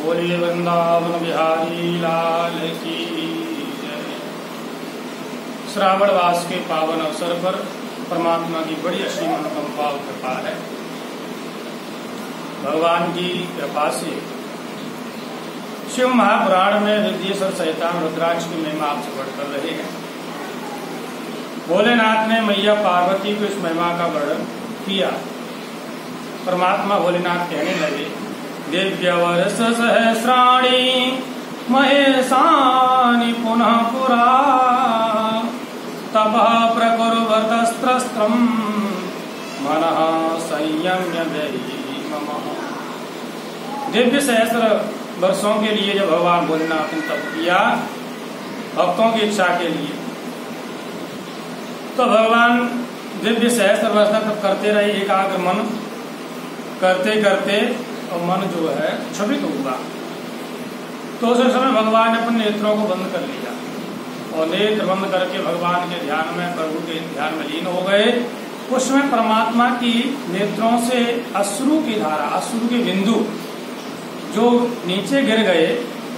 बोलिए वृंदावन बिहारी लाल की जय। श्रावण मास के पावन अवसर पर परमात्मा की बड़ी असीम अनुकंपा और कृपा है। भगवान की कृपा से शिव महापुराण में विद्येश्वर सहितान रुद्राक्ष की महिमा आपसे वर्णन कर रहे हैं। भोलेनाथ ने मैया पार्वती को इस महिमा का वर्णन किया। परमात्मा भोलेनाथ कहने लगे, दिव्य वर्ष सहस्राणि महेशानि पुनः पुरा तपः प्रकुर्वतस्त्रस्त्रम् मनः संयम्य देहि मम। दिव्य सहस्र वर्षों के लिए जब भगवान भोलेनाथ ने तप किया भक्तों की इच्छा के लिए, तो भगवान दिव्य सहस्र वर्ष तक करते रहे एकाग्र मन करते करते, और मन जो है क्षुभित हुआ। तो उस समय भगवान ने अपने नेत्रों को बंद कर लिया और नेत्र बंद करके भगवान के ध्यान में, प्रभु के ध्यान में लीन हो गए। उसमें परमात्मा की नेत्रों से अश्रु की धारा, अश्रु के बिंदु जो नीचे गिर गए,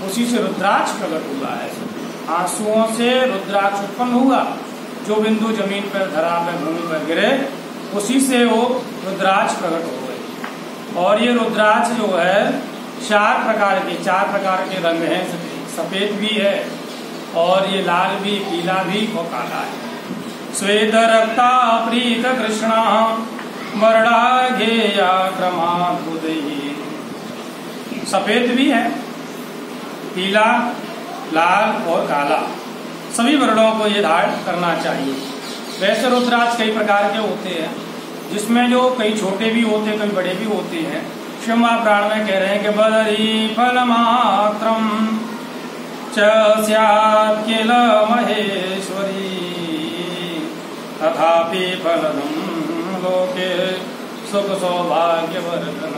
उसी से रुद्राक्ष प्रकट हुआ है। आंसुओं से रुद्राक्ष उत्पन्न हुआ। जो बिंदु जमीन पर, धरा पर, भूमि पर गिरे, उसी से वो रुद्राक्ष प्रकट हो गए। और ये रुद्राक्ष जो है चार प्रकार के रंग हैं। सफेद भी है और ये लाल भी, पीला भी और काला है। श्वेत रक्ता प्रीत कृष्णा वर्णा घेया क्रमाद्भुतैः। सफेद भी है, पीला, लाल और काला, सभी वर्णों को ये धारण करना चाहिए। वैसे रुद्राक्ष कई प्रकार के होते हैं, जिसमें जो कई छोटे भी होते हैं, कई बड़े भी होते हैं। शिव महापुराण में कह रहे हैं कि बदरी फल मात्रम च स्यात् किल महेश्वरी तथापि फलदं लोके सुख सौभाग्य वर्धनम।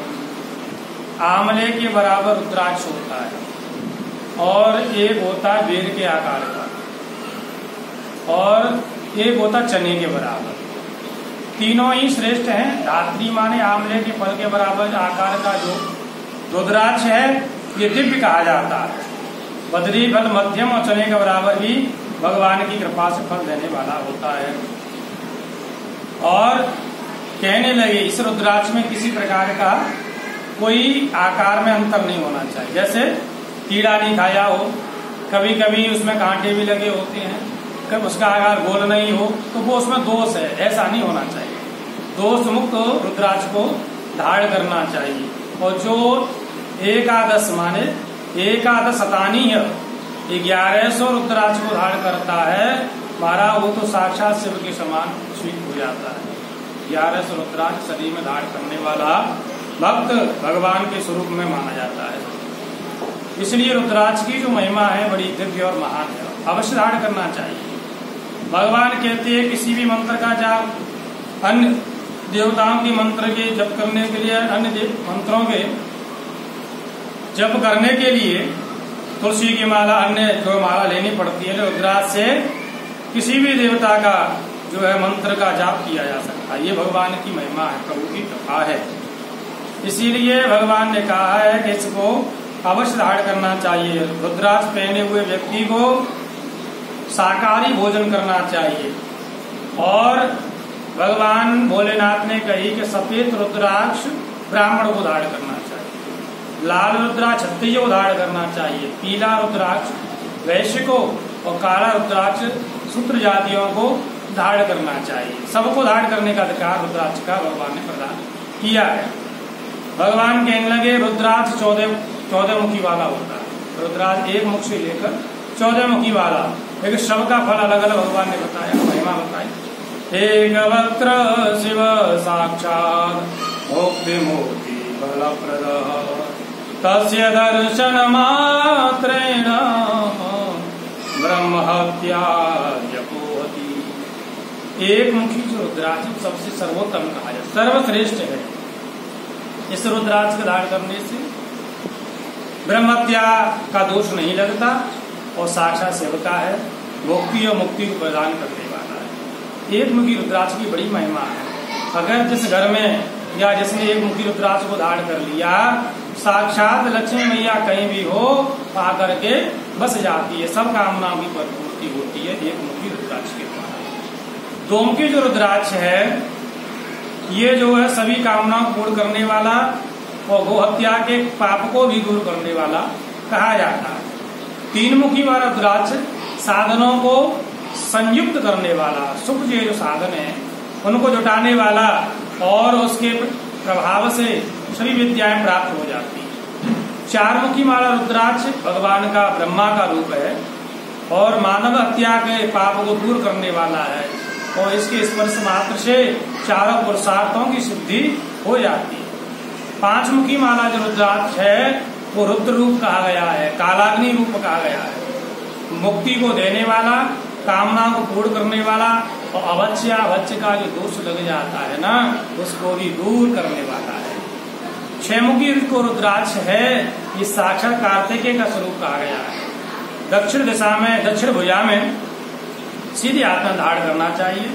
आमले के बराबर रुद्राक्ष होता है और एक होता है बेर के आकार का और एक होता चने के बराबर। तीनों ही श्रेष्ठ हैं। धात्री माने आमले के फल के बराबर आकार का जो रुद्राक्ष है, ये दिव्य कहा जाता है। बदरी फल मध्यम और चने के बराबर भी भगवान की कृपा से फल देने वाला होता है। और कहने लगे, इस रुद्राक्ष में किसी प्रकार का कोई आकार में अंतर नहीं होना चाहिए। जैसे कीड़ा नहीं खाया हो, कभी कभी उसमें कांटे भी लगे होते हैं, कभी उसका आकार गोल नहीं हो, तो वो उसमें दोष है, ऐसा नहीं होना चाहिए। दोष मुक्त रुद्राक्ष को धारण करना चाहिए। और जो एकादश माने एकादश शतानीय 1100 रुद्राक्ष को धारण करता है महाराज, वो तो साक्षात शिव के समान स्वीट हो जाता है। 1100 रुद्राक्ष शरीर में धारण करने वाला भक्त भगवान के स्वरूप में माना जाता है। इसलिए रुद्राक्ष की जो महिमा है बड़ी दिव्य और महान है, अवश्य धारण करना चाहिए। भगवान कहते हैं किसी भी मंत्र का जाप अन्य देवताओं के मंत्र के जप करने के लिए, अन्य मंत्रों के जप करने के लिए तुलसी की माला, अन्य जो माला लेनी पड़ती है, रुद्राक्ष से किसी भी देवता का जो है मंत्र का जाप किया जा सकता है। ये भगवान की महिमा है, प्रभु की कृपा है। इसीलिए भगवान ने कहा है कि इसको अवश्य धारण करना चाहिए। रुद्राक्ष पहने हुए व्यक्ति को शाकाहारी भोजन करना चाहिए। और भगवान भोलेनाथ ने कही कि सफेद रुद्राक्ष ब्राह्मण को धारण करना चाहिए, लाल रुद्राक्ष क्षत्रिय को धारण करना चाहिए, पीला रुद्राक्ष वैश्य को और काला रुद्राक्ष शूद्र जातियों को धारण करना चाहिए। सबको धारण करने का अधिकार रुद्राक्ष का भगवान ने प्रदान किया है। भगवान कहने लगे रुद्राक्ष 14 मुखी वाला होता है। रुद्राक्ष एक मुख से लेकर 14 मुखी वाला, लेकिन सबका फल अलग अलग भगवान ने बताया, महिमा बताई। एक वक्त्र शिव साक्षात् मुक्ति मुक्ति फलप्रद तस्य दर्शन मात्रेण ब्रह्म हत्या यपोहति। एक मुखी जो रुद्राक्ष सबसे सर्वोत्तम कहा जाए, सर्वश्रेष्ठ है। इस रुद्राक्ष का धारण करने से ब्रह्म हत्या का दोष नहीं लगता और साक्षात सेवका है, मुक्ति और मुक्ति को प्रदान करने वाला है। एक मुखी रुद्राक्ष की बड़ी महिमा है। अगर जिस घर में या जिसने एक मुखी रुद्राक्ष को धारण कर लिया, साक्षात लक्ष्मी मैया कहीं भी हो आकर के बस जाती है, सब कामनाओं की पूर्ति होती है एक मुखी रुद्राक्ष के द्वारा। दो मुखी जो रुद्राक्ष है ये जो है सभी कामनाओं को पूर्ण करने वाला और गोहत्या के पाप को भी दूर करने वाला कहा जाता है। तीन मुखी वाला रुद्राक्ष साधनों को संयुक्त करने वाला, सुख के जो साधन है उनको जुटाने वाला और उसके प्रभाव से सभी विद्याएं प्राप्त हो जाती है। चार मुखी माला रुद्राक्ष भगवान का ब्रह्मा का रूप है और मानव हत्या के पाप को दूर करने वाला है और इसके स्पर्श मात्र से चारों पुरुषार्थों की सिद्धि हो जाती है। पांच मुखी माला जो रुद्राक्ष है वो रुद्र रूप कहा गया है, कालाग्नि रूप कहा गया है। मुक्ति को देने वाला, कामना को पूर्ण करने वाला और अवच्य का जो दोष लग जाता है ना उसको भी दूर करने वाला है। छह मुखी को रुद्राक्ष है ये साक्षात कार्तिकेय का स्वरूप कहा गया है। दक्षिण दिशा में दक्षिण भुजा में सीधे हाथ में धारण करना चाहिए।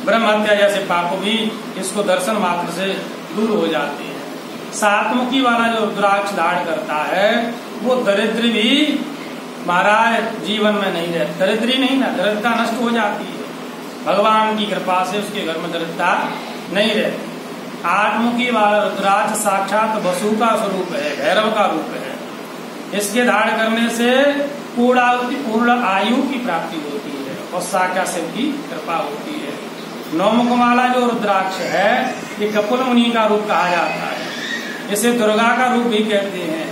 ब्रह्म हत्या जैसे पाप भी इसको दर्शन मात्र से दूर हो जाते हैं। सात मुखी वाला जो रुद्राक्ष धारण करता है वो दरिद्र भी महाराज जीवन में नहीं रहता, दरिद्री नहीं ना, दरिद्रता नष्ट हो जाती है। भगवान की कृपा से उसके घर में दरिद्रता नहीं रहती। आठ मुखी वाला रुद्राक्ष साक्षात वसु का स्वरूप है, भैरव का रूप है। इसके धारण करने से पूर्ण आयु की प्राप्ति होती है और साक्षात शिव की कृपा होती है। नौ मुख वाला जो रुद्राक्ष है ये कपिल मुनि का रूप कहा जाता है, इसे दुर्गा का रूप भी कहते हैं।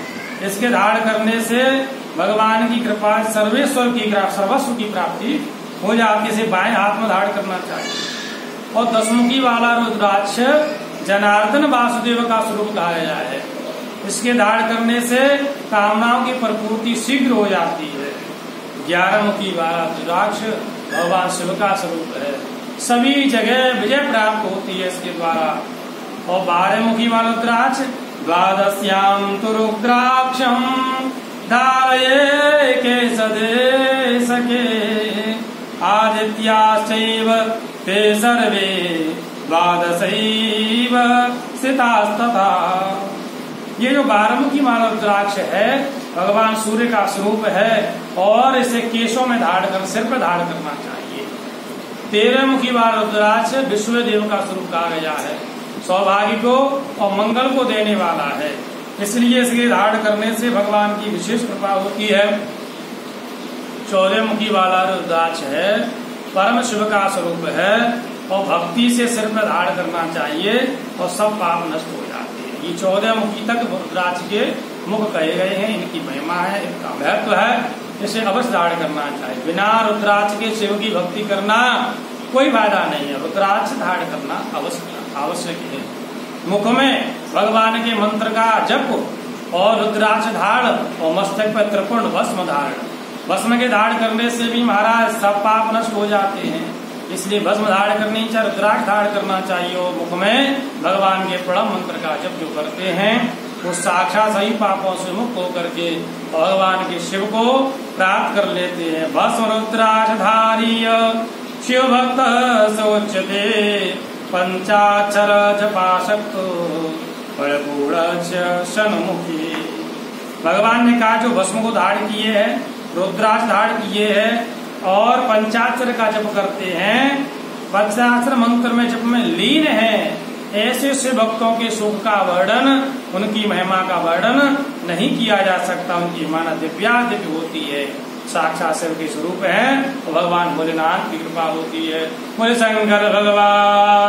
इसके धारण करने से भगवान की कृपा सर्वेश्वर की सर्वस्व की प्राप्ति हो जाती है। इसे बाएं हाथ में धारण करना चाहिए। और दसमुखी वाला रुद्राक्ष जनार्दन वासुदेव का स्वरूप कहा गया है। इसके धारण करने से कामनाओं की परिपूर्ति शीघ्र हो जाती है। 11 मुखी वाला रुद्राक्ष भगवान शिव का स्वरूप है, सभी जगह विजय प्राप्त होती है इसके द्वारा। और 12 मुखी वाला रुद्राक्ष द्वादश्याम तु रुद्राक्षम धारये के सदे सके आदित्याश्चैव ते सर्वे द्वादशैव स्थितास्तथा। ये जो 12 मुखी माला रुद्राक्ष है भगवान सूर्य का स्वरूप है और इसे केशों में धारण कर सिर पर धारण करना चाहिए। 13 मुखी वाला रुद्राक्ष विश्व देव का स्वरूप कहा गया है, सौभाग्य को और मंगल को देने वाला है, इसलिए इसके धारण करने से भगवान की विशेष कृपा होती है। 14 मुखी वाला रुद्राक्ष है, परम शिव का स्वरूप है और भक्ति से सिर पर धारण करना चाहिए और सब पाप नष्ट हो जाते हैं। ये 14 मुखी तक रुद्राक्ष के मुख कहे गए हैं, इनकी महिमा है, इनका महत्व है, इसे अवश्य धारण करना चाहिए। बिना रुद्राक्ष के शिव की भक्ति करना कोई फायदा नहीं है, रुद्राक्ष धारण करना आवश्यक है। मुख में भगवान के मंत्र का जप और रुद्राक्ष धारण और मस्तक पर त्रिपुंड भस्म धारण। भस्म के धारण करने से भी महाराज सब पाप नष्ट हो जाते हैं, इसलिए भस्म धारण करनी चाहिए, रुद्राक्ष धारण करना चाहिए। और मुख में भगवान के प्रणव मंत्र का जप जो करते हैं वो साक्षात सही पापों से मुक्त होकर के भगवान के शिव को प्राप्त कर लेते हैं। भस्म रुद्राक्ष धारीय शिव भक्त सोचते पंचाक्षर जपाशक्तो षण्मुखी। भगवान ने कहा जो भस्म को धारण किए है, रुद्राक्ष धारण किए है और पंचाक्षर का जप करते हैं, पंचाक्षर मंत्र में जप में लीन है, ऐसे से भक्तों के सुख का वर्णन, उनकी महिमा का वर्णन नहीं किया जा सकता। उनकी महिमा दिव्य होती है, साक्षात शिव के स्वरूप है और भगवान भोलेनाथ की कृपा होती है। बोले शंकर भगवान